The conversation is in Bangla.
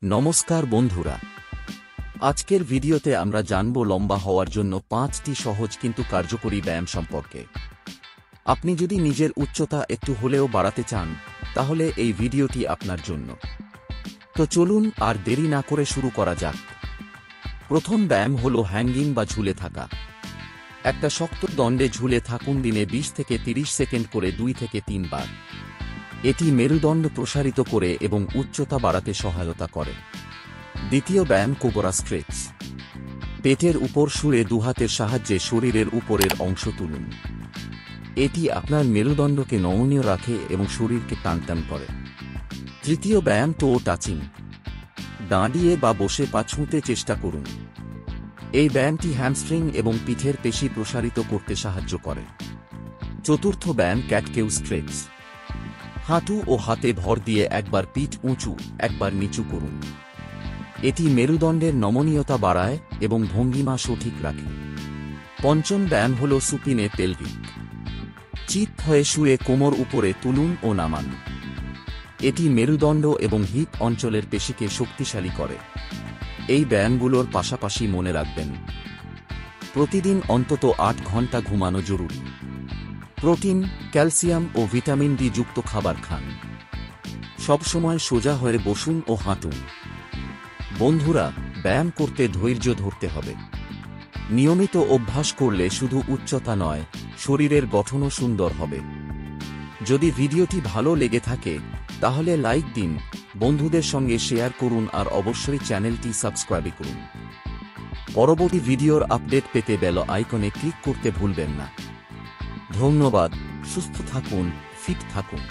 নমস্কার বন্ধুরা, আজকের ভিডিওতে আমরা জানব লম্বা হওয়ার জন্য 5টি সহজ কিন্তু কার্যকরী ব্যায়াম সম্পর্কে। আপনি যদি নিজের উচ্চতা একটু হলেও বাড়াতে চান, তাহলে এই ভিডিওটি আপনার জন্য। তো চলুন আর দেরি না করে শুরু করা যাক। প্রথম ব্যায়াম হলো হ্যাঙ্গিং বা ঝুলে থাকা। একটা শক্ত দণ্ডে ঝুলে থাকুন, দিনে 20 থেকে 30 সেকেন্ড করে 2 থেকে 3 বার। এটি মেরুদণ্ড প্রসারিত করে এবং উচ্চতা বাড়াতে সহায়তা করে। দ্বিতীয় ব্যায়াম কোবরা স্ট্রেচ। পেটের উপর শুয়ে দুহাতের সাহায্যে শরীরের উপরের অংশ তুলুন। এটি আপনার মেরুদণ্ডকে নমনীয় রাখে এবং শরীরকে টানটান করে। তৃতীয় ব্যায়াম টো টাচিং। দাঁড়িয়ে বা বসে পা ছুঁতে চেষ্টা করুন। এই ব্যায়ামটি হ্যামস্ট্রিং এবং পিঠের পেশি প্রসারিত করতে সাহায্য করে। চতুর্থ ব্যায়াম ক্যাটকেউ স্ট্রেচ। হাঁটু ও হাতে ভর দিয়ে একবার পিঠ উঁচু একবার নিচু করুন। এটি মেরুদণ্ডের নমনীয়তা বাড়ায় এবং ভঙ্গিমা সঠিক রাখে। পঞ্চম ব্যায়াম হল সুপিনে পেলভিক। চিত হয়ে শুয়ে কোমর উপরে তুলুন ও নামান। এটি মেরুদণ্ড এবং হিপ অঞ্চলের পেশিকে শক্তিশালী করে। এই ব্যায়ামগুলোর পাশাপাশি মনে রাখবেন, প্রতিদিন অন্তত 8 ঘন্টা ঘুমানো জরুরি। প্রোটিন, ক্যালসিয়াম ও ভিটামিন ডি যুক্ত খাবার খান। সবসময় সোজা হয়ে বসুন ও হাঁটুন। বন্ধুরা, ব্যায়াম করতে ধৈর্য ধরতে হবে। নিয়মিত অভ্যাস করলে শুধু উচ্চতা নয়, শরীরের গঠনও সুন্দর হবে। যদি ভিডিওটি ভালো লেগে থাকে তাহলে লাইক দিন, বন্ধুদের সঙ্গে শেয়ার করুন আর অবশ্যই চ্যানেলটি সাবস্ক্রাইব করুন। পরবর্তী ভিডিওর আপডেট পেতে বেল আইকনে ক্লিক করতে ভুলবেন না। ধন্যবাদ। সুস্থ থাকুন, ফিট থাকুন।